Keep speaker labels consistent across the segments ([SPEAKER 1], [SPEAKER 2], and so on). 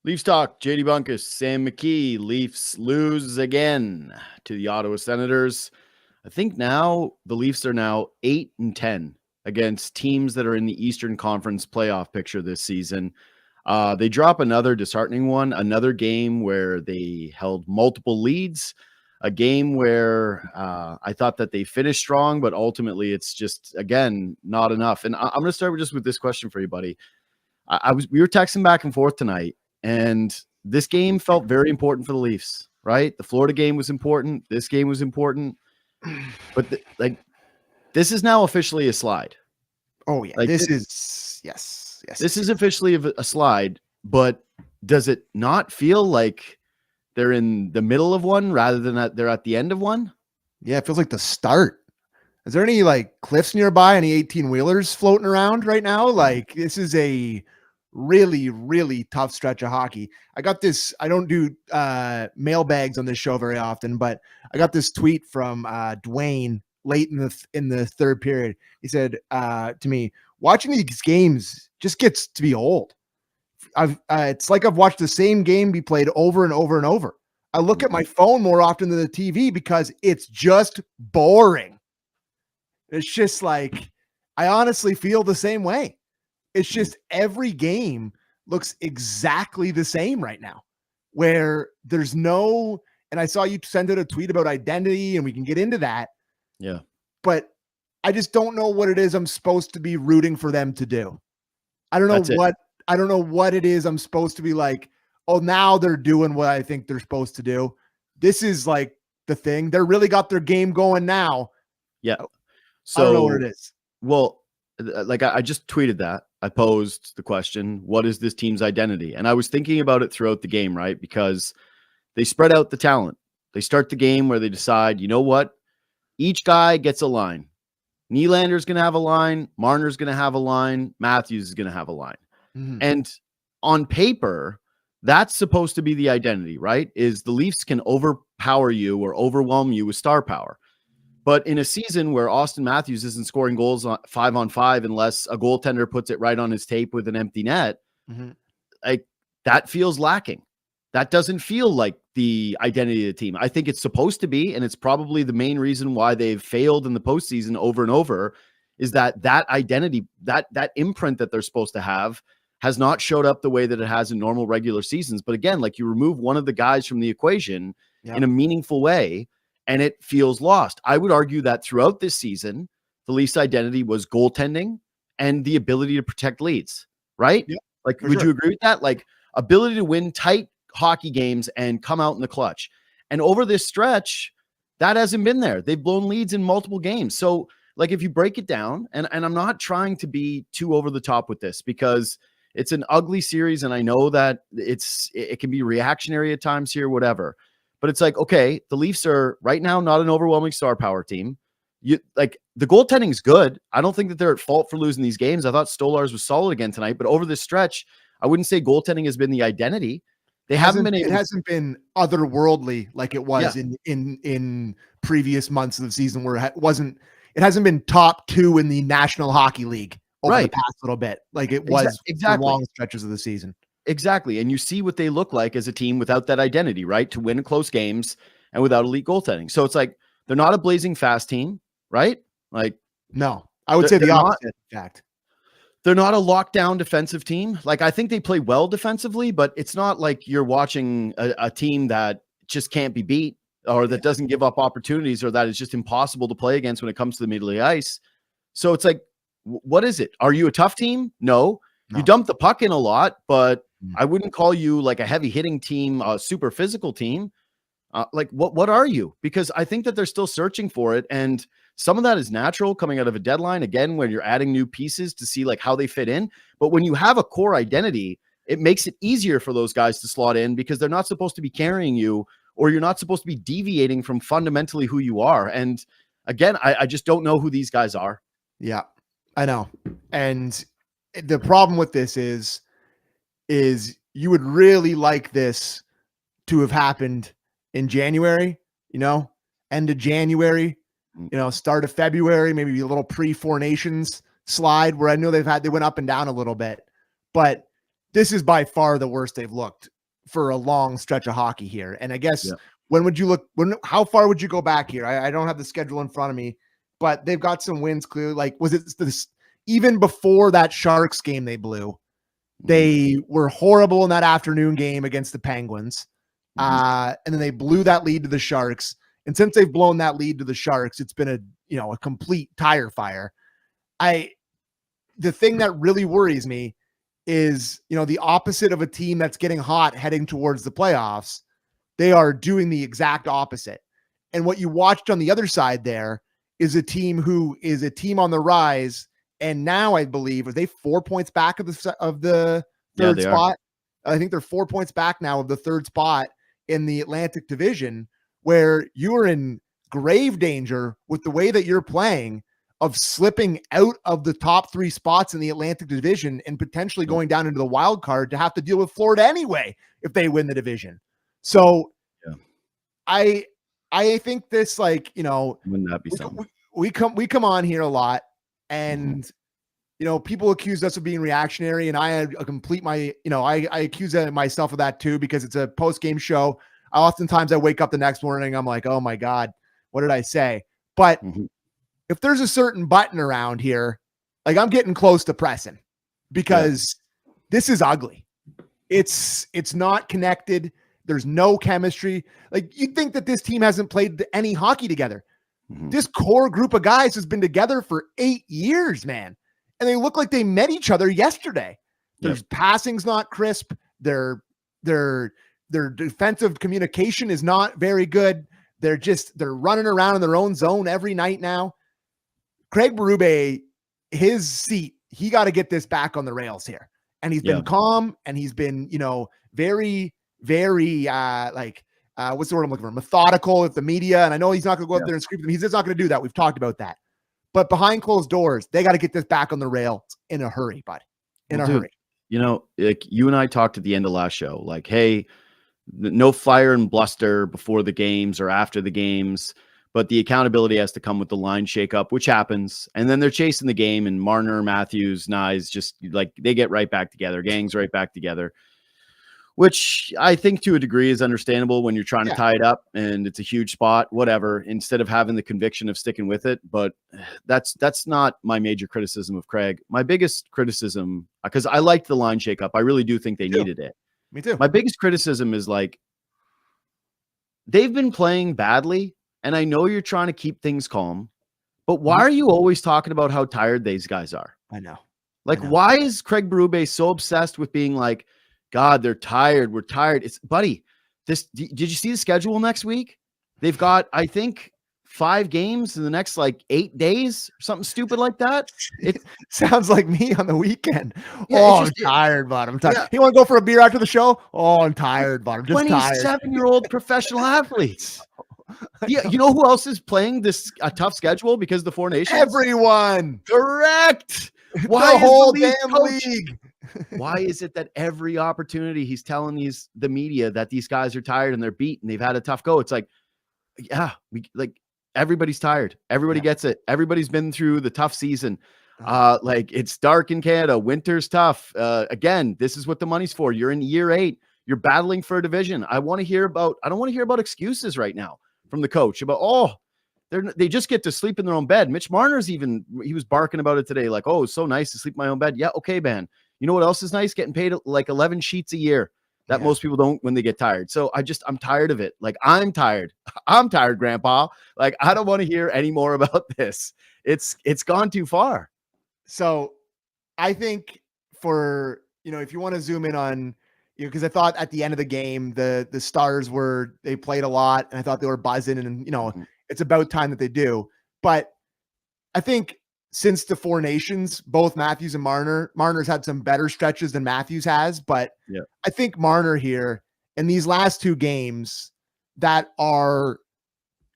[SPEAKER 1] Leafs talk. JD Bunkis, Sam McKee. Leafs lose again to the Ottawa Senators. I think now the Leafs are now 8-10 against teams that are in the Eastern Conference playoff picture this season. They drop another disheartening one, another game where they held multiple leads, a game where I thought that they finished strong, but ultimately it's just, again, not enough. And I'm going to start with this question for you, buddy. We were texting back and forth tonight, and this game felt very important for the Leafs, right? The Florida game was important. This game was important. But this is now officially a slide.
[SPEAKER 2] Oh yeah,
[SPEAKER 1] Like,
[SPEAKER 2] this is yes.
[SPEAKER 1] This is officially a slide, but does it not feel like they're in the middle of one rather than that they're at the end of one?
[SPEAKER 2] Yeah, it feels like the start. Is there any like cliffs nearby? Any 18-wheelers floating around right now? Like, this is a really, really tough stretch of hockey. I got this. I don't do mailbags on this show very often, but I got this tweet from Dwayne late in the third period. He said to me, "Watching these games just gets to be old. It's like I've watched the same game be played over and over and over. I look at my phone more often than the TV because it's just boring." It's just like, I honestly feel the same way. It's just every game looks exactly the same right now, where there's no, and I saw you send out a tweet about identity and we can get into that.
[SPEAKER 1] Yeah.
[SPEAKER 2] But I just don't know what it is I'm supposed to be rooting for them to do. I don't know what it is I'm supposed to be like, oh, now they're doing what I think they're supposed to do. This is like the thing. They're really got their game going now.
[SPEAKER 1] Yeah.
[SPEAKER 2] So, I don't know what it is.
[SPEAKER 1] Well, like I just tweeted that. I posed the question, what is this team's identity? And I was thinking about it throughout the game, right? Because they spread out the talent. They start the game where they decide, you know what? Each guy gets a line. Nylander's going to have a line. Marner's going to have a line. Matthews is going to have a line. Mm-hmm. And on paper, that's supposed to be the identity, right? Is the Leafs can overpower you or overwhelm you with star power. But in a season where Austin Matthews isn't scoring goals on 5-on-5 unless a goaltender puts it right on his tape with an empty net, like that feels lacking. That doesn't feel like the identity of the team. I think it's supposed to be, and it's probably the main reason why they've failed in the postseason over and over, is that identity, that imprint that they're supposed to have has not showed up the way that it has in normal regular seasons. But again, like, you remove one of the guys from the equation in a meaningful way, and it feels lost. I would argue that throughout this season, the Leafs' identity was goaltending and the ability to protect leads, right? Yeah, like, would you agree with that? Like, ability to win tight hockey games and come out in the clutch. And over this stretch, that hasn't been there. They've blown leads in multiple games. So, like, if you break it down, and I'm not trying to be too over the top with this because it's an ugly series, and I know that it can be reactionary at times here, whatever. But it's like, okay, the Leafs are right now not an overwhelming star power team. The goaltending is good. I don't think that they're at fault for losing these games. I thought Stolarz was solid again tonight, but over this stretch, I wouldn't say goaltending has been the identity. It hasn't been otherworldly like it was in previous months of the season, where it hasn't been top 2 in the National Hockey League over the past little bit, like it was for long stretches of the season. Exactly. And you see what they look like as a team without that identity, right? To win close games and without elite goaltending. So it's like, they're not a blazing fast team, right? Like,
[SPEAKER 2] no, I would say the opposite. In fact,
[SPEAKER 1] they're not a lockdown defensive team. Like, I think they play well defensively, but it's not like you're watching a team that just can't be beat, or that doesn't give up opportunities, or that is just impossible to play against when it comes to the middle of the ice. So it's like, what is it? Are you a tough team? No. You dump the puck in a lot, but I wouldn't call you like a heavy hitting team, a super physical team. Like, what are you? Because I think that they're still searching for it. And some of that is natural coming out of a deadline, again, when you're adding new pieces to see like how they fit in. But when you have a core identity, it makes it easier for those guys to slot in, because they're not supposed to be carrying you, or you're not supposed to be deviating from fundamentally who you are. And again, I just don't know who these guys are.
[SPEAKER 2] Yeah, I know. And the problem with this is you would really like this to have happened in January, end of January, start of February, maybe a little pre-Four Nations slide, where I know they went up and down a little bit, but this is by far the worst they've looked for a long stretch of hockey here. And I guess
[SPEAKER 1] Yeah.
[SPEAKER 2] how far would you go back here? I don't have the schedule in front of me, but they've got some wins clearly. Like, was it this even before that Sharks game they blew? They were horrible in that afternoon game against the Penguins. And then they blew that lead to the Sharks. And since they've blown that lead to the Sharks, it's been a complete tire fire. The thing that really worries me is, the opposite of a team that's getting hot heading towards the playoffs. They are doing the exact opposite. And what you watched on the other side there is a team who is a team on the rise. And now I believe, are they 4 points back of the third spot? I think they're 4 points back now of the third spot in the Atlantic Division, where you are in grave danger with the way that you're playing of slipping out of the top 3 spots in the Atlantic Division and potentially going down into the wild card to have to deal with Florida anyway if they win the division. So I think this,
[SPEAKER 1] wouldn't that be something?
[SPEAKER 2] We come on here a lot, and people accuse us of being reactionary, and I accuse myself of that too, because it's a post-game show. Oftentimes I wake up the next morning, I'm like, oh my God, what did I say? But if there's a certain button around here, like, I'm getting close to pressing, because this is ugly. It's not connected. There's no chemistry. Like, you'd think that this team hasn't played any hockey together. This core group of guys has been together for 8 years, man. And they look like they met each other yesterday. Their passing's not crisp. Their defensive communication is not very good. They're running around in their own zone every night now. Craig Berube, his seat, he got to get this back on the rails here. And he's been calm, and he's been, very, very, what's the word I'm looking for? Methodical with the media. And I know he's not going to go up there and scream them. He's just not going to do that. We've talked about that. But behind closed doors, they got to get this back on the rails in a hurry, bud. In a hurry.
[SPEAKER 1] Like, you and I talked at the end of last show, like, hey, no fire and bluster before the games or after the games, but the accountability has to come with the line shakeup, which happens. And then they're chasing the game, and Marner, Matthews, Nyes, just like, they get right back together. Gangs right back together, which I think to a degree is understandable when you're trying to tie it up and it's a huge spot, whatever, instead of having the conviction of sticking with it. But that's not my major criticism of Craig. My biggest criticism, because I liked the line shakeup, I really do think they needed it.
[SPEAKER 2] Me too.
[SPEAKER 1] My biggest criticism is, like, they've been playing badly, and I know you're trying to keep things calm, but why are you always talking about how tired these guys are?
[SPEAKER 2] I know.
[SPEAKER 1] Like, why is Craig Berube so obsessed with being like, God, they're tired. We're tired. It's, buddy, did you see the schedule next week? They've got, I think, 5 games in the next 8 days, or something stupid like that. It
[SPEAKER 2] sounds like me on the weekend. I'm tired, but I'm tired. You want to go for a beer after the show? I'm tired, but I'm just tired.
[SPEAKER 1] 27-year-old professional athletes. Yeah, you know who else is playing a tough schedule because of the Four Nations?
[SPEAKER 2] Everyone.
[SPEAKER 1] Correct.
[SPEAKER 2] Why the whole damn league?
[SPEAKER 1] Why is it that every opportunity he's telling the media that these guys are tired and they're beat and they've had a tough go? It's like, everybody's tired. Everybody gets it. Everybody's been through the tough season. It's dark in Canada. Winter's tough. Again, this is what the money's for. You're in year 8. You're battling for a division. I don't want to hear about excuses right now from the coach about, they just get to sleep in their own bed. Mitch Marner's he was barking about it today. Like, oh, it's so nice to sleep in my own bed. Yeah. Okay, man. You know what else is nice? Getting paid like 11 sheets a year that most people don't when they get tired. So I'm tired of it. Like, I'm tired. I'm tired, Grandpa. Like, I don't want to hear any more about this. It's gone too far.
[SPEAKER 2] So I think if you want to zoom in on, because I thought at the end of the game, the Stars they played a lot, and I thought they were buzzing, and it's about time that they do. But I think since the Four Nations, both Matthews and Marner's had some better stretches than Matthews has, but I think Marner here in these last 2 games that are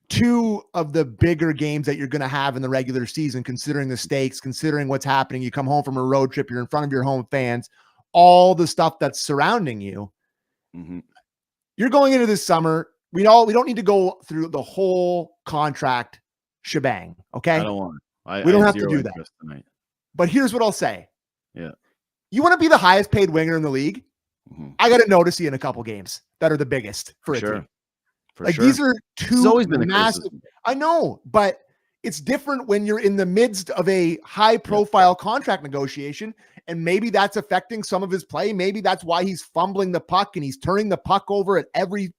[SPEAKER 2] 2 of the bigger games that you're going to have in the regular season, considering the stakes, considering what's happening. You come home from a road trip, you're in front of your home fans, all the stuff that's surrounding you. You're going into this summer. We don't need to go through the whole contract shebang. Okay.
[SPEAKER 1] I don't want it.
[SPEAKER 2] We don't have to do that tonight. But here's what I'll say.
[SPEAKER 1] Yeah.
[SPEAKER 2] You want to be the highest paid winger in the league? I got to notice you in a couple games that are the biggest for a team. Like these are two
[SPEAKER 1] always been
[SPEAKER 2] massive. I know, but it's different when you're in the midst of a high profile contract negotiation, and maybe that's affecting some of his play. Maybe that's why he's fumbling the puck and he's turning the puck over at every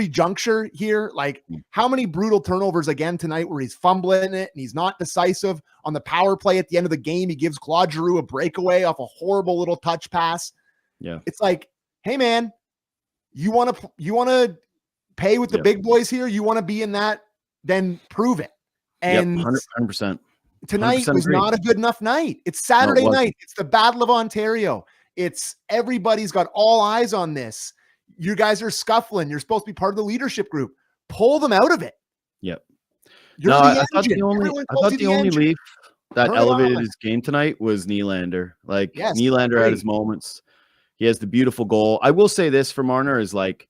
[SPEAKER 2] juncture here. Like how many brutal turnovers again tonight where he's fumbling it and he's not decisive on the power play at the end of the game. He gives Claude Giroux a breakaway off a horrible little touch pass.
[SPEAKER 1] Yeah.
[SPEAKER 2] It's like, hey man, you want to pay with the big boys here. You want to be in that, then prove it. And
[SPEAKER 1] 100%.
[SPEAKER 2] Tonight
[SPEAKER 1] 100%
[SPEAKER 2] was
[SPEAKER 1] agree.
[SPEAKER 2] not a good enough night. It's Saturday night. It's the Battle of Ontario. It's everybody's got all eyes on this. You guys are scuffling. You're supposed to be part of the leadership group. Pull them out of it.
[SPEAKER 1] Yep.
[SPEAKER 2] I
[SPEAKER 1] thought the only Leaf that elevated his game tonight was Nylander. Like Nylander had his moments. He has the beautiful goal. I will say this for Marner is like,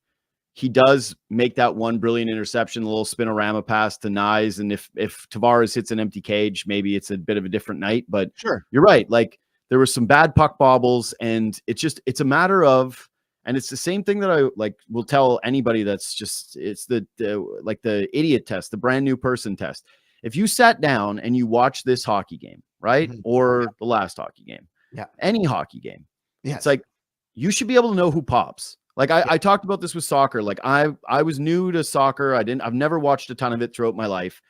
[SPEAKER 1] he does make that one brilliant interception, a little spinorama pass to Nyes. And if Tavares hits an empty cage, maybe it's a bit of a different night, but you're right. Like there were some bad puck bobbles and it's a matter of, and it's the same thing that I like will tell anybody that's just, it's the idiot test, the brand new person test. If you sat down and you watch this hockey game, right? Or the last hockey game, any hockey game, it's like, you should be able to know who pops. Like I talked about this with soccer. Like I was new to soccer. I've never watched a ton of it throughout my life.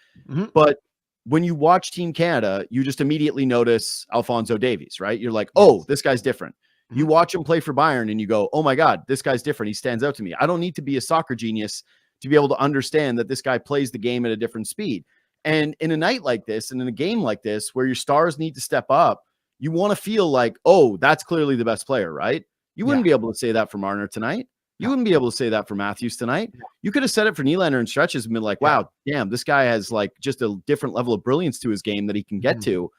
[SPEAKER 1] But when you watch Team Canada, you just immediately notice Alphonso Davies, right? You're like, oh, this guy's different. You watch him play for Bayern and you go, oh my God, this guy's different. He stands out to me. I don't need to be a soccer genius to be able to understand that this guy plays the game at a different speed. And in a night like this, and in a game like this, where your stars need to step up, you want to feel like, oh, that's clearly the best player, right? You wouldn't be able to say that for Marner tonight. You wouldn't be able to say that for Matthews tonight. You could have said it for Nylander in stretches and been like, wow, damn, this guy has like just a different level of brilliance to his game that he can get to.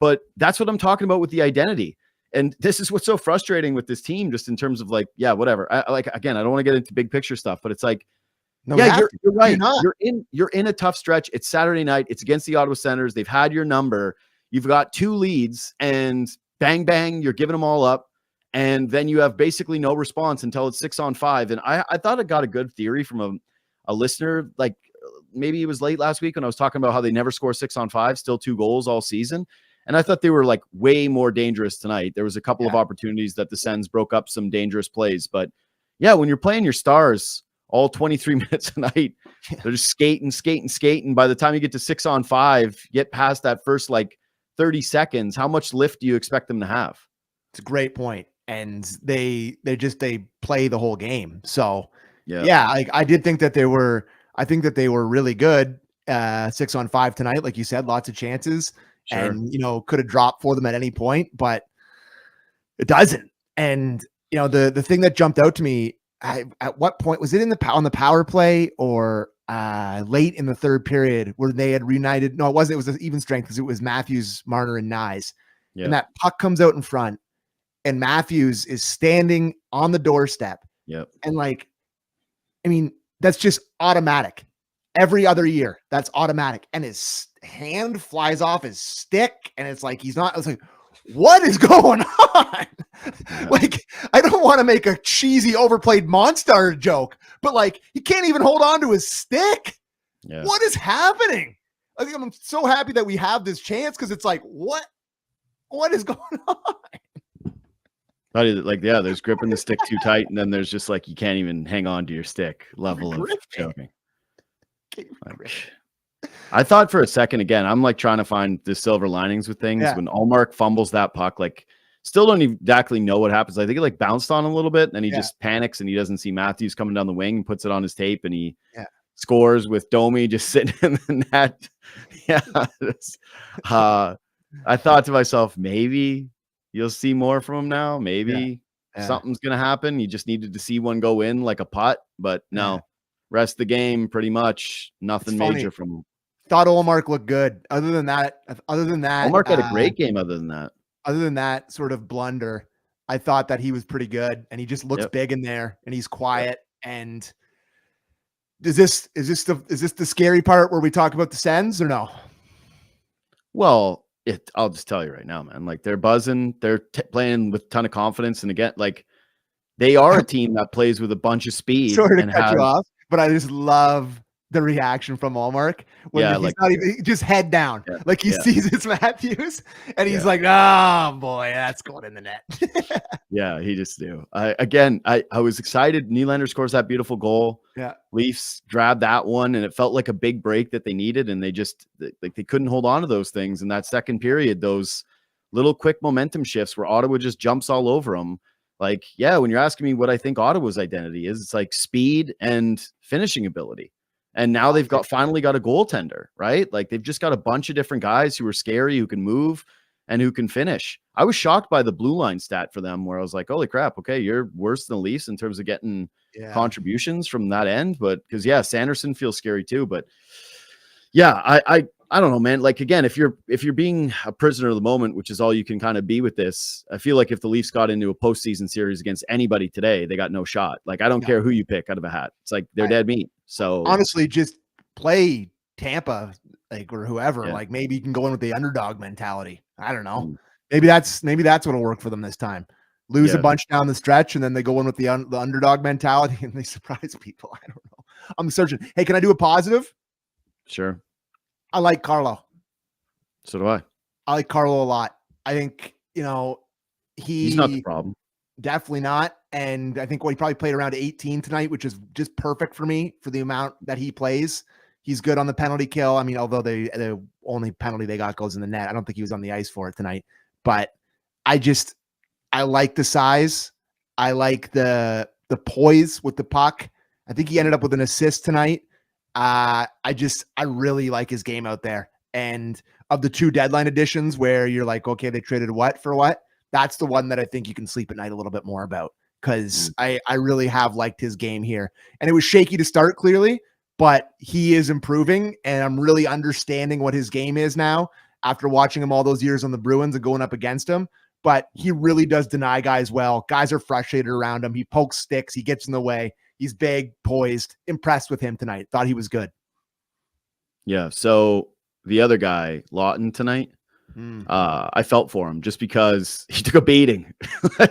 [SPEAKER 1] But that's what I'm talking about with the identity. And this is what's so frustrating with this team, just in terms of like, whatever. Again, I don't want to get into big picture stuff, but it's like, you're right. You're in a tough stretch. It's Saturday night. It's against the Ottawa Senators. They've had your number. You've got 2 leads and bang, bang, you're giving them all up. And then you have basically no response until it's 6-on-5. And I thought I got a good theory from a listener, like maybe it was late last week when I was talking about how they never score 6-on-5, still 2 goals all season. And I thought they were like way more dangerous tonight. There was a couple of opportunities that the Sens broke up some dangerous plays. But when you're playing your stars all 23 minutes a night, they're just skating. By the time you get to 6-on-5, get past that first like 30 seconds, how much lift do you expect them to have?
[SPEAKER 2] It's a great point. And they play the whole game. So I did think that they were really good 6-on-5 tonight. Like you said, lots of chances and, could have dropped for them at any point, but it doesn't. And, the thing that jumped out to me, at what point was it on the power play or late in the third period where they had reunited? No, it wasn't. It was an even strength because it was Matthews, Marner, and Nyes. And that puck comes out in front. And Matthews is standing on the doorstep. And like, I mean, that's just automatic. Every other year, that's automatic. And his hand flies off his stick. And it's like, it's like, what is going on? Like, I don't want to make a cheesy, overplayed Monstar joke, but like, he can't even hold on to his stick. What is happening? I think I'm so happy that we have this chance because it's like, what is going on?
[SPEAKER 1] Like, there's gripping the stick too tight, and then there's just like you can't even hang on to your stick level of choking. I thought for a second again, I'm like trying to find the silver linings with things. When Allmark fumbles that puck, like still don't exactly know what happens. I think it like bounced on a little bit, and then he just panics and he doesn't see Matthews coming down the wing and puts it on his tape, and he scores with Domi just sitting in the net. I thought to myself, maybe you'll see more from him now. Maybe something's going to happen. You just needed to see one go in like a putt, but no. Rest of the game, pretty much nothing major from him.
[SPEAKER 2] Thought Olmark looked good. Other than that,
[SPEAKER 1] Olmark had a great game. Other than that sort of blunder, I thought that he was pretty good, and he just looks big in there, and he's quiet. And is this the scary part where we talk about the Sens or no? Well, I'll just tell you right now, man. Like they're buzzing, they're playing with a ton of confidence, and again, like they are a team that plays with a bunch of speed.
[SPEAKER 2] Sorry to
[SPEAKER 1] and
[SPEAKER 2] cut
[SPEAKER 1] has,
[SPEAKER 2] you off, but I just love the reaction from Allmark when he's not even just head down, like he sees it's Matthews, and he's like, "Oh boy, that's going in the net."
[SPEAKER 1] Yeah, he just knew. I was excited. Nylander scores that beautiful goal.
[SPEAKER 2] Yeah,
[SPEAKER 1] Leafs grabbed that one, and it felt like a big break that they needed, and they couldn't hold on to those things in that second period. Those little quick momentum shifts where Ottawa just jumps all over them. Like, yeah, when you're asking me what I think Ottawa's identity is, it's like speed and finishing ability. And now they've finally got a goaltender, right? Like they've just got a bunch of different guys who are scary, who can move and who can finish. I was shocked by the blue line stat for them where I was like, holy crap, okay, you're worse than the Leafs in terms of getting contributions from that end. But because, Sanderson feels scary too. But yeah, I don't know, man. Like, again, if you're being a prisoner of the moment, which is all you can kind of be with this, I feel like if the Leafs got into a postseason series against anybody today, they got no shot. Like, I don't care who you pick out of a hat. It's like they're dead meat. So
[SPEAKER 2] honestly, just play Tampa, like, or whoever. Like, maybe you can go in with the underdog mentality. I don't know. Maybe that's what'll work for them this time. Lose a bunch down the stretch, and then they go in with the underdog mentality, and they surprise people. I don't know. I'm searching. Hey, can I do a positive?
[SPEAKER 1] Sure.
[SPEAKER 2] I like Carlo.
[SPEAKER 1] So do I.
[SPEAKER 2] I like Carlo a lot. I think, he's
[SPEAKER 1] not the problem.
[SPEAKER 2] Definitely not. And I think he probably played around 18 tonight, which is just perfect for me for the amount that he plays. He's good on the penalty kill. I mean, although the only penalty they got goes in the net. I don't think he was on the ice for it tonight. But I like the size. I like the poise with the puck. I think he ended up with an assist tonight. I really like his game out there. And of the two deadline editions where you're like, okay, they traded what for what? That's the one that I think you can sleep at night a little bit more about, because I really have liked his game here. And it was shaky to start, clearly, but he is improving, and I'm really understanding what his game is now after watching him all those years on the Bruins and going up against him. But he really does deny guys well. Guys are frustrated around him. He pokes sticks. He gets in the way. He's big, poised. Impressed with him tonight. Thought he was good.
[SPEAKER 1] Yeah. So the other guy, Lawton, tonight, I felt for him just because he took a beating.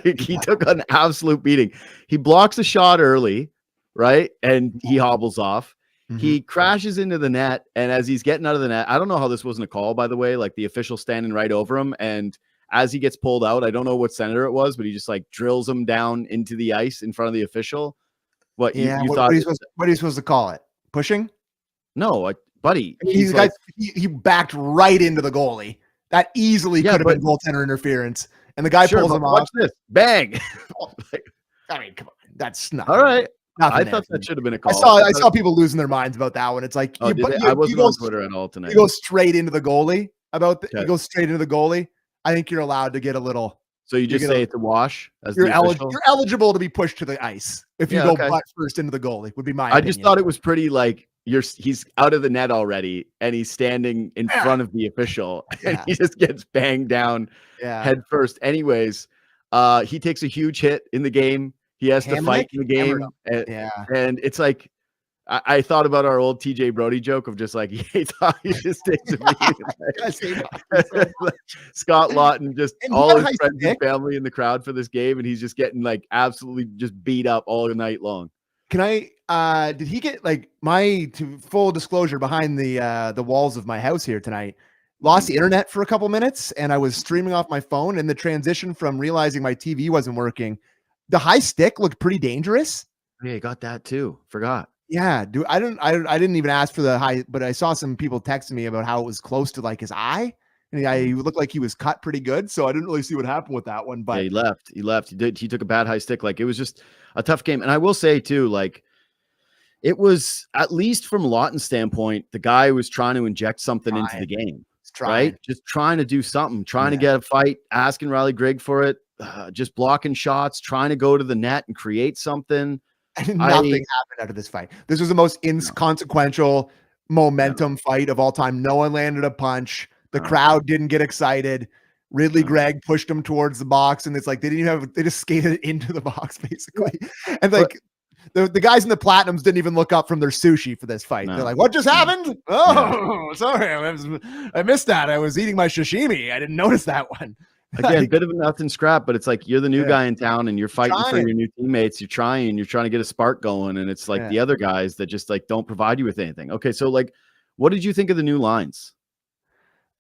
[SPEAKER 1] He took an absolute beating. He blocks a shot early, right? And he hobbles off. He crashes into the net. And as he's getting out of the net, I don't know how this wasn't a call, by the way, like the official standing right over him. And as he gets pulled out, I don't know what senator it was, but he just like drills him down into the ice in front of the official. What you thought?
[SPEAKER 2] What are you supposed to call it? Pushing?
[SPEAKER 1] No, buddy.
[SPEAKER 2] He backed right into the goalie. That easily could have been goaltender interference. And the guy pulls him off.
[SPEAKER 1] Watch this. Bang.
[SPEAKER 2] I mean, come on. That's not
[SPEAKER 1] all right. I thought that should have been a call.
[SPEAKER 2] I saw people losing their minds about that one. It's like,
[SPEAKER 1] I wasn't on Twitter at all tonight.
[SPEAKER 2] You go straight into the goalie you go straight into the goalie. I think you're allowed to get a little.
[SPEAKER 1] So you just say it's a wash.
[SPEAKER 2] You're eligible to be pushed to the ice if you go butt first into the goalie. Would be my.
[SPEAKER 1] I just thought it was pretty like he's out of the net already, and he's standing in front of the official, and he just gets banged down head first. Anyways, he takes a huge hit in the game. He has to fight in the game, and it's like. I thought about our old TJ Brody joke of just like he thought he just takes a Scott Lawton, just all his friends and family in the crowd for this game, and he's just getting like absolutely just beat up all night long.
[SPEAKER 2] Can I did he get like full disclosure behind the walls of my house here tonight? Lost the internet for a couple minutes, and I was streaming off my phone, and the transition from realizing my TV wasn't working, the high stick looked pretty dangerous.
[SPEAKER 1] Yeah, got that too. Forgot.
[SPEAKER 2] Yeah, dude, I didn't even ask for the high, but I saw some people texting me about how it was close to like his eye, and he looked like he was cut pretty good. So I didn't really see what happened with that one. But
[SPEAKER 1] he left. He took a bad high stick. Like it was just a tough game. And I will say too, like it was at least from Lawton's standpoint, the guy was trying to inject something into the game, right? Just trying to do something, trying to get a fight, asking Riley Grigg for it, just blocking shots, trying to go to the net and create something.
[SPEAKER 2] And nothing happened out of this fight. This was the most inconsequential momentum fight of all time. No one landed a punch. The crowd didn't get excited. Ridley Gregg pushed him towards the box, and it's like they just skated into the box basically. And like the guys in the platinums didn't even look up from their sushi for this fight. They're like, "What just happened? Oh, sorry, I missed that. I was eating my sashimi. I didn't notice that one."
[SPEAKER 1] Again, bit of a nothing scrap, but it's like you're the new guy in town and you're fighting for
[SPEAKER 2] Trying.
[SPEAKER 1] your new teammates. You're trying to get a spark going. And it's like the other guys that just like don't provide you with anything. Okay. So like, what did you think of the new lines?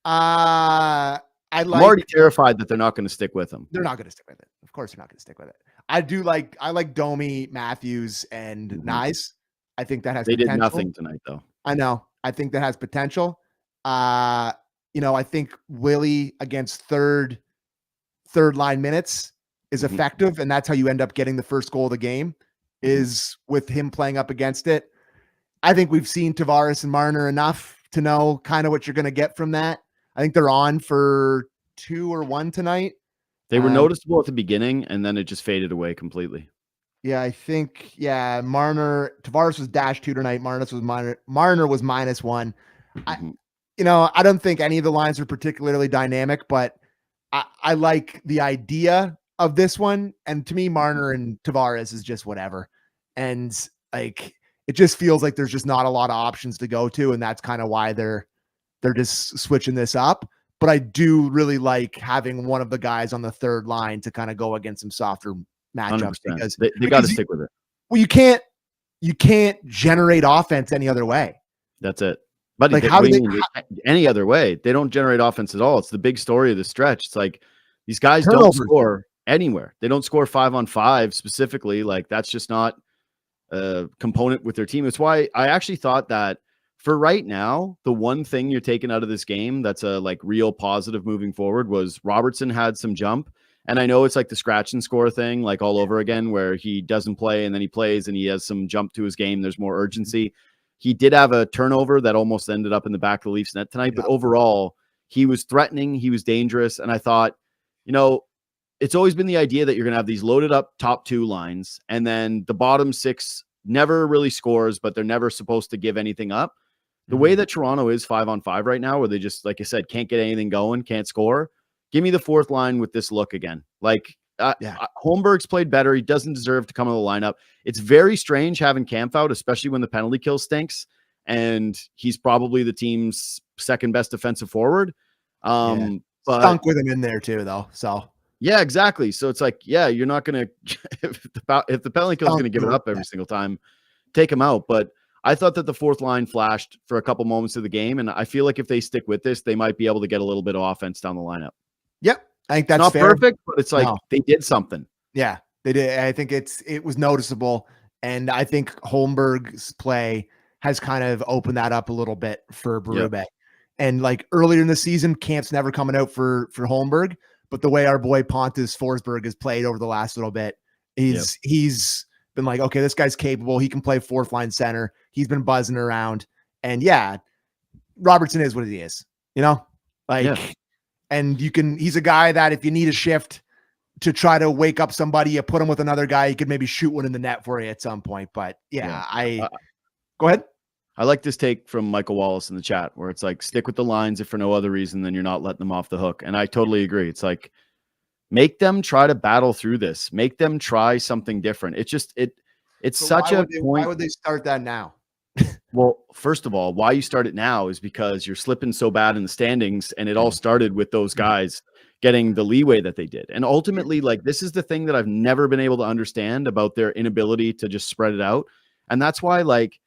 [SPEAKER 2] I'm
[SPEAKER 1] already terrified that they're not going to stick with them.
[SPEAKER 2] They're not going to stick with it. Of course, they're not going to stick with it. I like Domi, Matthews, and Nyes. I think that has
[SPEAKER 1] They
[SPEAKER 2] potential.
[SPEAKER 1] did nothing tonight, though.
[SPEAKER 2] I know. I think that has potential. I think Willie against third line minutes is effective, and that's how you end up getting the first goal of the game, is with him playing up against it. I think we've seen Tavares and Marner enough to know kind of what you're going to get from that. I think they're on for 2 or 1 tonight.
[SPEAKER 1] They were noticeable at the beginning, and then it just faded away completely.
[SPEAKER 2] Yeah, I think, Tavares was -2 tonight. Marner was -1. I don't think any of the lines are particularly dynamic, but I like the idea of this one. And to me, Marner and Tavares is just whatever. And like, it just feels like there's just not a lot of options to go to. And that's kind of why they're just switching this up. But I do really like having one of the guys on the third line to kind of go against some softer matchups,
[SPEAKER 1] 100%.
[SPEAKER 2] because
[SPEAKER 1] they got to stick with it.
[SPEAKER 2] Well, you can't generate offense any other way.
[SPEAKER 1] That's it. But
[SPEAKER 2] like,
[SPEAKER 1] any other way, they don't generate offense at all. It's the big story of the stretch. It's like these guys don't score anywhere. They don't score 5-on-5 specifically. Like, that's just not a component with their team. It's why I actually thought that for right now, the one thing you're taking out of this game that's a like real positive moving forward was Robertson had some jump. And I know it's like the scratch and score thing, like all over again, where he doesn't play and then he plays and he has some jump to his game. There's more urgency. He did have a turnover that almost ended up in the back of the Leafs net tonight. But overall, he was threatening. He was dangerous. And I thought, it's always been the idea that you're going to have these loaded up top 2 lines. And then the bottom 6 never really scores, but they're never supposed to give anything up. The way that Toronto is 5-on-5 right now, where they just, like I said, can't get anything going, can't score. Give me the fourth line with this look again. Like, Holmberg's played better. He doesn't deserve to come in the lineup. It's very strange having Kampf out, especially when the penalty kill stinks. And he's probably the team's second best defensive forward. But
[SPEAKER 2] stunk with him in there too, though. So
[SPEAKER 1] yeah, exactly. So it's like, you're not going to, if the penalty kill is going to give it up every single time, take him out. But I thought that the fourth line flashed for a couple moments of the game. And I feel like if they stick with this, they might be able to get a little bit of offense down the lineup.
[SPEAKER 2] Yep. I think that's
[SPEAKER 1] not
[SPEAKER 2] fair.
[SPEAKER 1] Perfect, but it's like they did something.
[SPEAKER 2] Yeah, they did. I think it was noticeable. And I think Holmberg's play has kind of opened that up a little bit for Berube. Yep. And like earlier in the season, Camp's never coming out for Holmberg. But the way our boy Pontus Forsberg has played over the last little bit, he's been like, okay, this guy's capable. He can play fourth line center. He's been buzzing around. And Robertson is what he is, and he's a guy that if you need a shift to try to wake up somebody, you put him with another guy, he could maybe shoot one in the net for you at some point. But go ahead.
[SPEAKER 1] I like this take from Michael Wallace in the chat where it's like, stick with the lines if for no other reason, then you're not letting them off the hook. And I totally agree. It's like, make them try to battle through this. Make them try something different. It's just, it's so such a point.
[SPEAKER 2] Why would they start that now?
[SPEAKER 1] Well, first of all, why you start it now is because you're slipping so bad in the standings, and it all started with those guys getting the leeway that they did. And ultimately, like, this is the thing that I've never been able to understand about their inability to just spread it out. And that's why, like,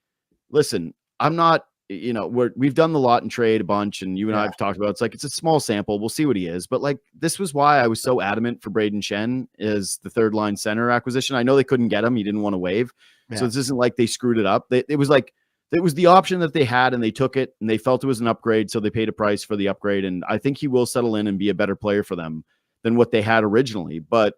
[SPEAKER 1] listen, I'm not, we've done the lot and trade a bunch, and you and I have talked about, it's like, it's a small sample. We'll see what he is. But like, this was why I was so adamant for Braden Shen as the third line center acquisition. I know they couldn't get him. He didn't want to waive. Yeah. So this isn't like they screwed it up. It was the option that they had, and they took it, and they felt it was an upgrade. So they paid a price for the upgrade. And I think he will settle in and be a better player for them than what they had originally. But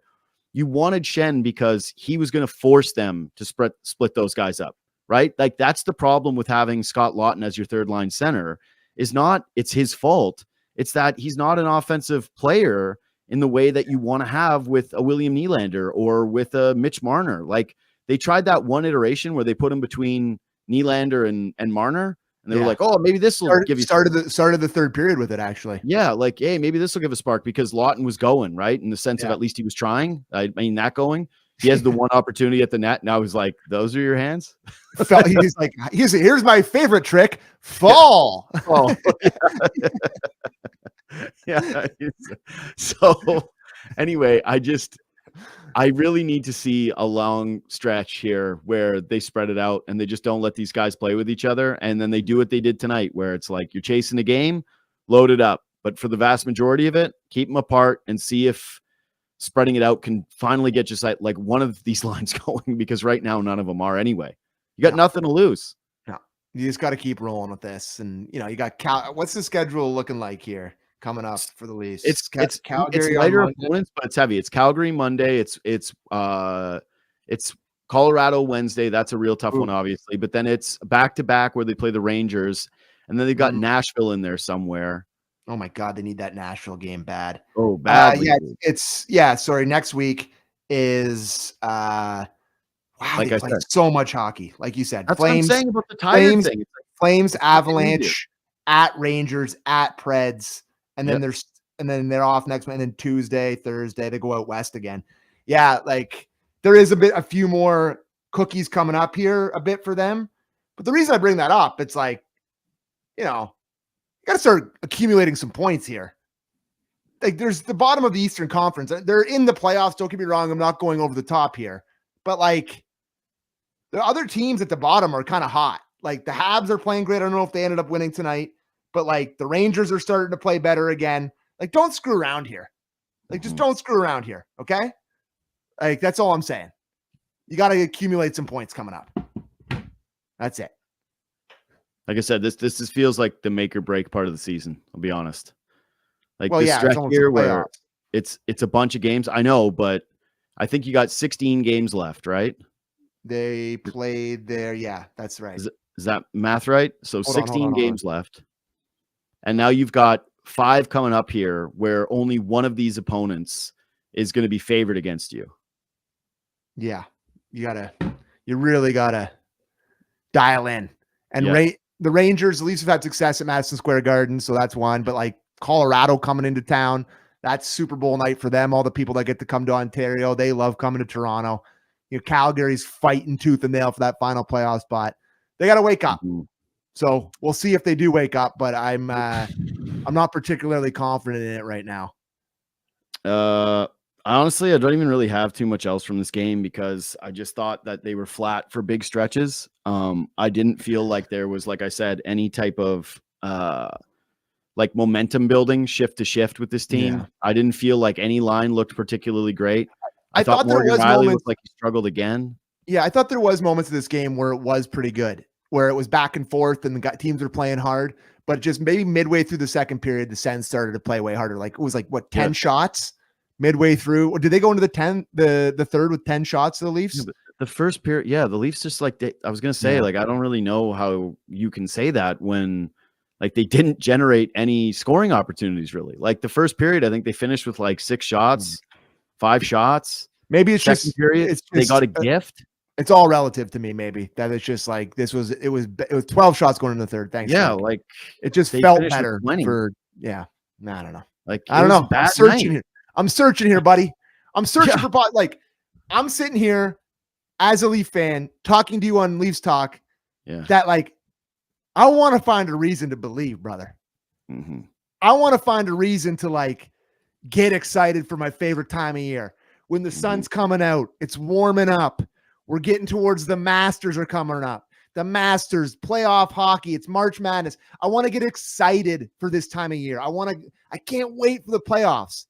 [SPEAKER 1] you wanted Shen because he was going to force them to split those guys up, right? Like, that's the problem with having Scott Laughton as your third line center, is not, it's his fault. It's that he's not an offensive player in the way that you want to have with a William Nylander or with a Mitch Marner. Like, they tried that one iteration where they put him between Nylander and Marner, and they were like, oh, maybe this will give you
[SPEAKER 2] started the third period with it, actually.
[SPEAKER 1] Yeah, like, hey, maybe this will give a spark, because Laughton was going, right? In the sense of at least he was trying. I mean, that going. He has the one opportunity at the net. Now he's like, those are your hands?
[SPEAKER 2] He's like, here's my favorite trick, fall.
[SPEAKER 1] Yeah. So anyway, I really need to see a long stretch here where they spread it out and they just don't let these guys play with each other. And then they do what they did tonight, where it's like you're chasing a game, load it up. But for the vast majority of it, keep them apart and see if spreading it out can finally get just like one of these lines going, because right now none of them are anyway. You got nothing to lose.
[SPEAKER 2] No, you just got to keep rolling with this. And, you got what's the schedule looking like here coming up for the Leafs?
[SPEAKER 1] It's
[SPEAKER 2] Calgary
[SPEAKER 1] lighter opponents, but it's heavy. It's Calgary Monday. It's Colorado Wednesday. That's a real tough one, obviously. But then it's back to back where they play the Rangers, and then they've got Nashville in there somewhere.
[SPEAKER 2] Oh my God, they need that Nashville game bad.
[SPEAKER 1] Oh, bad.
[SPEAKER 2] Sorry. Next week is wow.
[SPEAKER 1] Like
[SPEAKER 2] they play so much hockey, like you said.
[SPEAKER 1] That's
[SPEAKER 2] Flames,
[SPEAKER 1] what I'm saying about the tired thing.
[SPEAKER 2] Flames, Avalanche, at Rangers, at Preds, and then they're off next month. And then Tuesday, Thursday, they go out west again. Yeah, like there is a few more cookies coming up here a bit for them. But the reason I bring that up, it's like, you got to start accumulating some points here. Like there's the bottom of the Eastern Conference. They're in the playoffs. Don't get me wrong. I'm not going over the top here, but like the other teams at the bottom are kind of hot. Like the Habs are playing great. I don't know if they ended up winning tonight, but like the Rangers are starting to play better again. Like don't screw around here. Like just don't screw around here. Okay. Like that's all I'm saying. You got to accumulate some points coming up. That's it.
[SPEAKER 1] Like I said, this feels like the make or break part of the season. I'll be honest. Like
[SPEAKER 2] stretch here
[SPEAKER 1] where it's a bunch of games. I know, but I think you got 16 games left, right?
[SPEAKER 2] They played there. Yeah, that's right.
[SPEAKER 1] Is that math right? So 16 games left. And now you've got 5 coming up here where only one of these opponents is going to be favored against you.
[SPEAKER 2] Yeah. You really gotta dial in. And the Rangers, at least have had success at Madison Square Garden, so that's one. But like Colorado coming into town, that's Super Bowl night for them. All the people that get to come to Ontario, they love coming to Toronto. Calgary's fighting tooth and nail for that final playoff spot. They got to wake up. So we'll see if they do wake up. But I'm not particularly confident in it right now.
[SPEAKER 1] Honestly, I don't even really have too much else from this game because I just thought that they were flat for big stretches. I didn't feel like there was, like I said, any type of like momentum building shift to shift with this team. Yeah. I didn't feel like any line looked particularly great. I thought Morgan Riley looked like he struggled again.
[SPEAKER 2] Yeah, I thought there was moments of this game where it was pretty good, where it was back and forth and the teams were playing hard. But just maybe midway through the second period, the Sens started to play way harder. Like it was like 10 shots midway through. Or did they go into the third with 10 shots to the Leafs?
[SPEAKER 1] Yeah, the first period, the Leafs just like I was gonna say, like I don't really know how you can say that when like they didn't generate any scoring opportunities really. Like the first period, I think they finished with like 6 shots, 5 shots.
[SPEAKER 2] Maybe it's
[SPEAKER 1] second period. They got a gift.
[SPEAKER 2] It's all relative to me. Maybe that it's just like it was 12 shots going in the third. Thanks.
[SPEAKER 1] Yeah, like
[SPEAKER 2] it just felt better for. Yeah, I don't know.
[SPEAKER 1] Like
[SPEAKER 2] I don't know. I'm searching here. I'm searching here, buddy. I'm searching for like I'm sitting here as a Leaf fan talking to you on Leafs Talk.
[SPEAKER 1] Yeah.
[SPEAKER 2] That like I want to find a reason to believe, brother.
[SPEAKER 1] Mm-hmm.
[SPEAKER 2] I want to find a reason to like get excited for my favorite time of year when the sun's coming out. It's warming up. We're getting towards the Masters are coming up. The Masters, playoff hockey. It's March Madness. I want to get excited for this time of year. I can't wait for the playoffs.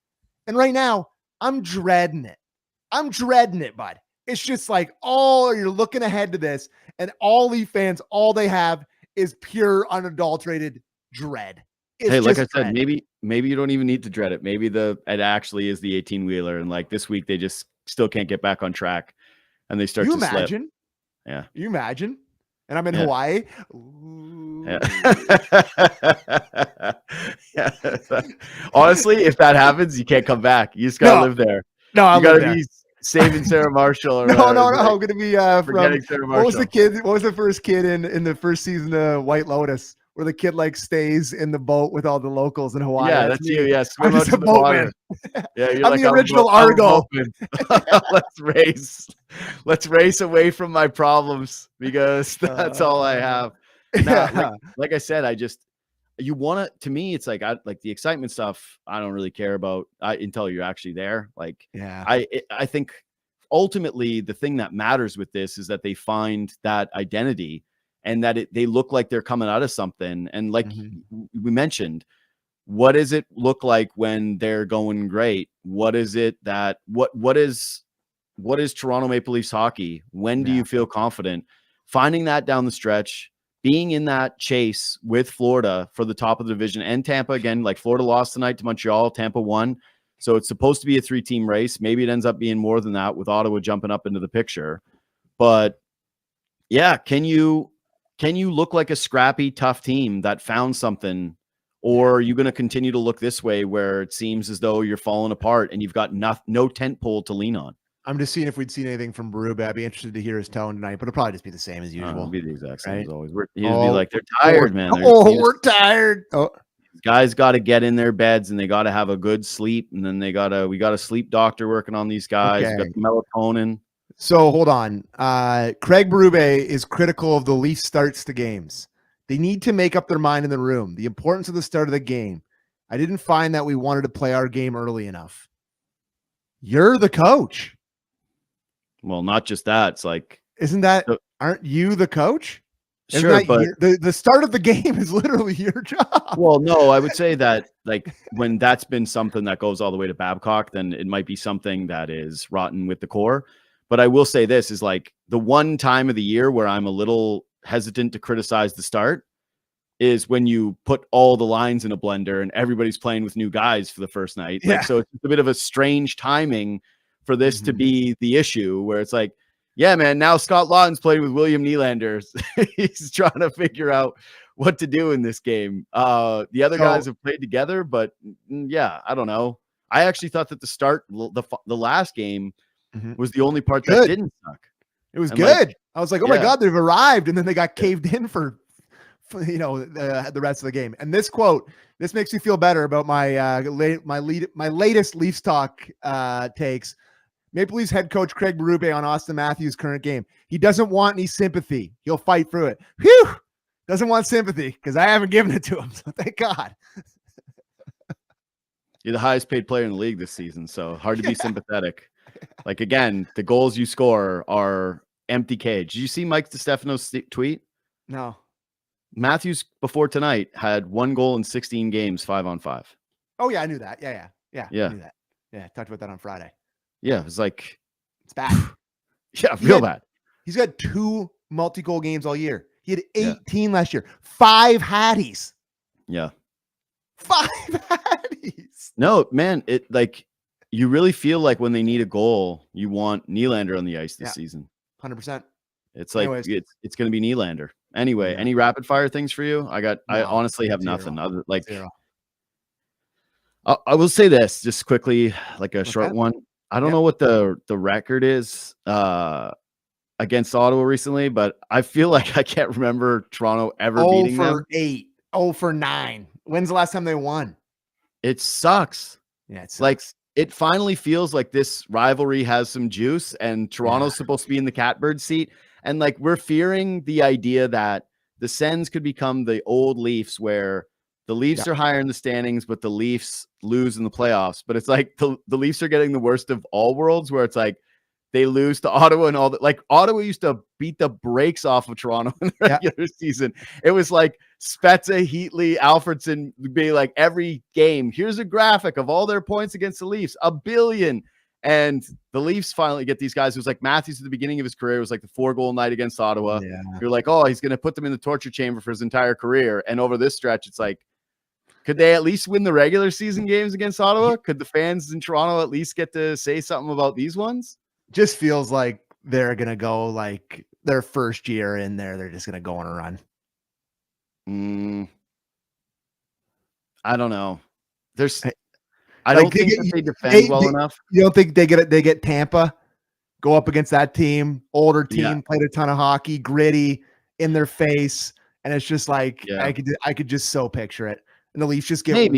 [SPEAKER 2] And right now, I'm dreading it. I'm dreading it, bud. It's just like, you're looking ahead to this, and all Leaf fans, all they have is pure, unadulterated dread.
[SPEAKER 1] Hey, like I said, maybe you don't even need to dread it. Maybe it actually is the 18-wheeler, and like this week they just still can't get back on track. And they start to slip. Yeah.
[SPEAKER 2] You imagine? And I'm in Hawaii.
[SPEAKER 1] Yeah. Honestly, if that happens, you can't come back. You just gotta live there.
[SPEAKER 2] No,
[SPEAKER 1] you gotta be saving Sarah Marshall. Or
[SPEAKER 2] no. I'm gonna be
[SPEAKER 1] forgetting Sarah Marshall.
[SPEAKER 2] What was the first kid in the first season of White Lotus? Where the kid like stays in the boat with all the locals in Hawaii.
[SPEAKER 1] Yeah, that's you. Yeah, swim out to the water. Yeah, you're
[SPEAKER 2] I'm the original Argo.
[SPEAKER 1] Let's race away from my problems because that's all I have. Like I said, you want to me, it's like like the excitement stuff I don't really care about until you're actually there. Like
[SPEAKER 2] Yeah.
[SPEAKER 1] I think ultimately the thing that matters with this is that they find that identity and that they look like they're coming out of something. And like we mentioned, what does it look like when they're going great? What is it that what is Toronto Maple Leafs hockey? When do you feel confident? Finding that down the stretch, being in that chase with Florida for the top of the division and Tampa again, like Florida lost tonight to Montreal, Tampa won. So it's supposed to be a 3-team race. Maybe it ends up being more than that with Ottawa jumping up into the picture. But yeah, can you look like a scrappy, tough team that found something? Or are you going to continue to look this way where it seems as though you're falling apart and you've got no tent pole to lean on?
[SPEAKER 2] I'm just seeing if we'd seen anything from Berube. I'd be interested to hear his tone tonight, but it'll probably just be the same as usual.
[SPEAKER 1] It'll be the exact same
[SPEAKER 2] right?
[SPEAKER 1] as always. He'd be like, they're tired, man.
[SPEAKER 2] We're tired. Oh.
[SPEAKER 1] Guys got to get in their beds and they got to have a good sleep. And then we got a sleep doctor working on these guys.
[SPEAKER 2] Okay.
[SPEAKER 1] We got melatonin.
[SPEAKER 2] So hold on. Craig Berube is critical of the Leafs starts to games. They need to make up their mind in the room. The importance of the start of the game. I didn't find that we wanted to play our game early enough. You're the coach.
[SPEAKER 1] Well, not just that. It's like,
[SPEAKER 2] aren't you the coach?
[SPEAKER 1] Sure, but
[SPEAKER 2] the start of the game is literally your job.
[SPEAKER 1] Well, no, I would say that like when that's been something that goes all the way to Babcock, then it might be something that is rotten with the core. But I will say this is like the one time of the year where I'm a little hesitant to criticize the start is when you put all the lines in a blender and everybody's playing with new guys for the first night.
[SPEAKER 2] Yeah.
[SPEAKER 1] Like, so it's a bit of a strange timing for this to be the issue where it's like, yeah, man, now Scott Lawton's playing with William Nylander. He's trying to figure out what to do in this game. The other guys have played together, but yeah, I don't know. I actually thought that the start, the last game was the only part that didn't suck.
[SPEAKER 2] It was good. I was like, oh my God, they've arrived. And then they got caved in for the rest of the game. And this quote, this makes me feel better about my latest Leafs talk takes. Maple Leafs head coach Craig Berube on Austin Matthews' current game. He doesn't want any sympathy. He'll fight through it. Whew! Doesn't want sympathy because I haven't given it to him. So thank God.
[SPEAKER 1] You're the highest paid player in the league this season, so hard to be sympathetic. Like, again, the goals you score are empty cage. Did you see Mike DiStefano's tweet?
[SPEAKER 2] No.
[SPEAKER 1] Matthews before tonight had 1 goal in 16 games, 5-on-5.
[SPEAKER 2] Oh yeah, I knew that. Yeah. I knew that. Yeah, talked about that on Friday.
[SPEAKER 1] Yeah, it was like,
[SPEAKER 2] it's bad.
[SPEAKER 1] Yeah, real bad.
[SPEAKER 2] He's got 2 multi-goal games all year. He had 18 last year. 5 hatties.
[SPEAKER 1] Yeah.
[SPEAKER 2] 5 hatties.
[SPEAKER 1] No, man, it like you really feel like when they need a goal, you want Nylander on the ice this season.
[SPEAKER 2] 100%.
[SPEAKER 1] It's like it's going to be Nylander. Anyway, any rapid fire things for you? I honestly have nothing other like
[SPEAKER 2] zero.
[SPEAKER 1] I will say this just quickly, like a short one. I don't know what the record is against Ottawa recently, but I feel like I can't remember Toronto ever beating them.
[SPEAKER 2] 0-8, 0-9. When's the last time they won?
[SPEAKER 1] It sucks.
[SPEAKER 2] Yeah, it sucks.
[SPEAKER 1] Like it finally feels like this rivalry has some juice and Toronto's supposed to be in the catbird seat. And like we're fearing the idea that the Sens could become the old Leafs where the Leafs are higher in the standings, but the Leafs lose in the playoffs. But it's like the Leafs are getting the worst of all worlds where it's like they lose to Ottawa and all that. Like Ottawa used to beat the brakes off of Toronto in the regular season. It was like Spezza, Heatley, Alfredson be like every game. Here's a graphic of all their points against the Leafs, 1 billion. And the Leafs finally get these guys. It was like Matthews at the beginning of his career was like the 4-goal night against Ottawa. Yeah. You're like, oh, he's going to put them in the torture chamber for his entire career. And over this stretch, it's like, could they at least win the regular season games against Ottawa? Could the fans in Toronto at least get to say something about these ones?
[SPEAKER 2] Just feels like they're going to go like their first year in there. They're just going to go on a run.
[SPEAKER 1] I don't know. I don't think they defend well enough.
[SPEAKER 2] You don't think they get Tampa, go up against that team, older team, played a ton of hockey, gritty, in their face. And it's just like, I could just so picture it. And the Leafs just get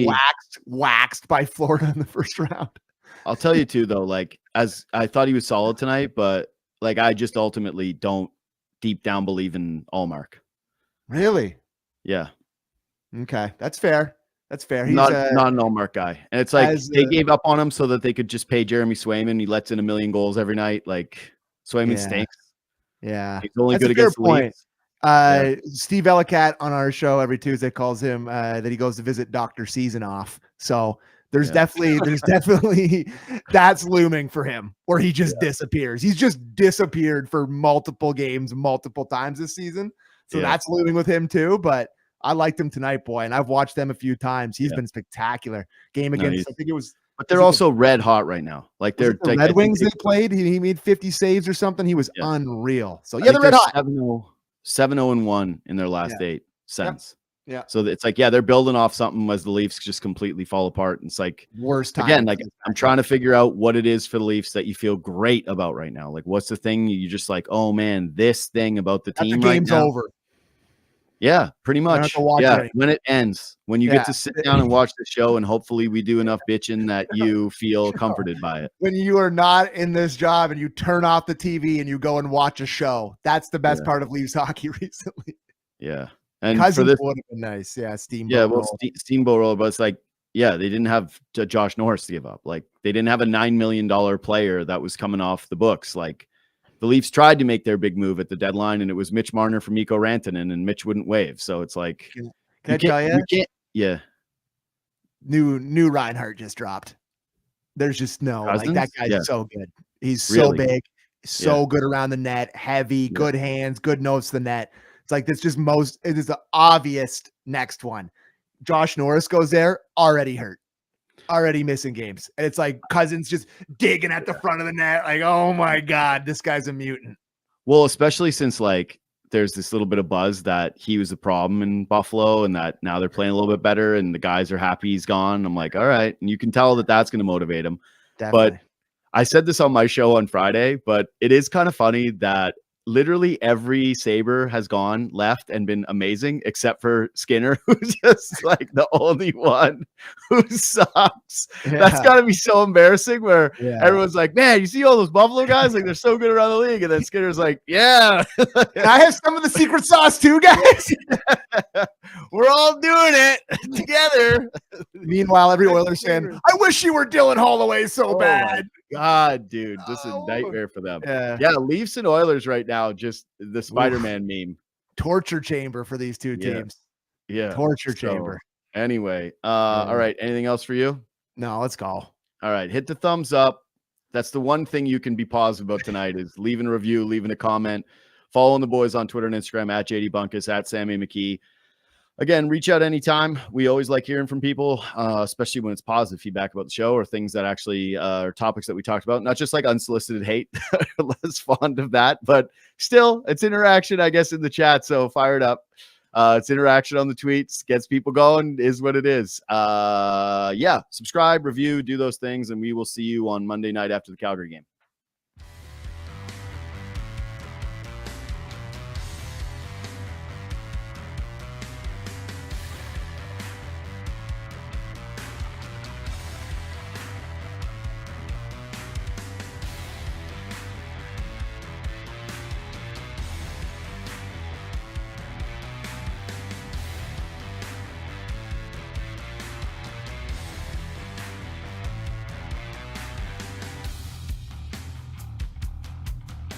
[SPEAKER 2] waxed by Florida in the first round.
[SPEAKER 1] I'll tell you too, though, like as I thought he was solid tonight, but like I just ultimately don't deep down believe in Allmark.
[SPEAKER 2] Really?
[SPEAKER 1] Yeah.
[SPEAKER 2] Okay, that's fair. That's fair. He's
[SPEAKER 1] Not an all-mark guy. And it's like
[SPEAKER 2] as
[SPEAKER 1] they gave up on him so that they could just pay Jeremy Swayman. He lets in 1 million goals every night. Like Swayman stinks.
[SPEAKER 2] Yeah.
[SPEAKER 1] He's only
[SPEAKER 2] That's
[SPEAKER 1] good
[SPEAKER 2] a fair
[SPEAKER 1] against the
[SPEAKER 2] point.
[SPEAKER 1] Leafs.
[SPEAKER 2] Steve Ellicat on our show every Tuesday calls him that he goes to visit Dr. Season Off. So there's definitely that's looming for him where he just disappears. He's just disappeared for multiple games, multiple times this season. So that's looming with him too. But I liked him tonight, boy. And I've watched them a few times. He's been spectacular. Game against, I think it was,
[SPEAKER 1] but they're also red hot right now. Like they're
[SPEAKER 2] the
[SPEAKER 1] like,
[SPEAKER 2] Red Wings they played. He made 50 saves or something. He was unreal. So they're red hot.
[SPEAKER 1] 7-0-1 in their last 8 sens.
[SPEAKER 2] Yeah.
[SPEAKER 1] So it's like, they're building off something as the Leafs just completely fall apart. And it's like
[SPEAKER 2] worst time.
[SPEAKER 1] Again, like I'm trying to figure out what it is for the Leafs that you feel great about right now. Like what's the thing you just like, oh man, this thing about the team right
[SPEAKER 2] game's
[SPEAKER 1] now.
[SPEAKER 2] over.
[SPEAKER 1] Yeah, pretty much. Yeah, when it ends, when you get to sit down and watch the show, and hopefully we do enough bitching that you feel comforted by it.
[SPEAKER 2] When you are not in this job and you turn off the TV and you go and watch a show, that's the best part of Leafs hockey recently.
[SPEAKER 1] Yeah, and
[SPEAKER 2] Cousins
[SPEAKER 1] for this
[SPEAKER 2] would have been nice. Yeah, Steamboat.
[SPEAKER 1] Yeah, well, Steamboat roll, but it's like, they didn't have Josh Norris to give up. Like they didn't have a $9 million player that was coming off the books. Like. The Leafs tried to make their big move at the deadline, and it was Mitch Marner for Mikko Rantanen, and Mitch wouldn't wave. So it's like,
[SPEAKER 2] can I tell you? New Reinhardt just dropped. There's just like that guy's so good. He's so big, so good around the net, heavy, good hands, good nose to the net. It's like it is the obvious next one. Josh Norris goes there, already hurt. Already missing games. And it's like Cousins just digging at the front of the net. Like, oh my God, this guy's a mutant.
[SPEAKER 1] Well, especially since like there's this little bit of buzz that he was the problem in Buffalo and that now they're playing a little bit better and the guys are happy he's gone. I'm like, all right. And you can tell that that's going to motivate him.
[SPEAKER 2] Definitely.
[SPEAKER 1] But I said this on my show on Friday, but it is kind of funny that literally every Sabre has gone left and been amazing except for Skinner, who's just like the only one who sucks. That's got to be so embarrassing where everyone's like, man, you see all those Buffalo guys? Like they're so good around the league. And then Skinner's like, yeah.
[SPEAKER 2] I have some of the secret sauce too, guys.
[SPEAKER 1] We're all doing it together.
[SPEAKER 2] Meanwhile, every Oilers fan, I wish you were Dylan Holloway so bad.
[SPEAKER 1] God, dude, this is a nightmare for them. Yeah, Leafs and Oilers right now, just the Spider-Man meme.
[SPEAKER 2] Torture chamber for these two teams.
[SPEAKER 1] Yeah.
[SPEAKER 2] Torture chamber.
[SPEAKER 1] Anyway, all right. Anything else for you?
[SPEAKER 2] No, let's go.
[SPEAKER 1] All right. Hit the thumbs up. That's the one thing you can be positive about tonight is leaving a review, leaving a comment, following the boys on Twitter and Instagram at JD Bunkis, at Sammy McKee. Again, reach out anytime. We always like hearing from people, especially when it's positive feedback about the show or things that actually are topics that we talked about, not just like unsolicited hate. Less fond of that, but still it's interaction, I guess, in the chat. So fire it up. It's interaction on the tweets, gets people going, is what it is. Subscribe, review, do those things, and we will see you on Monday night after the Calgary game.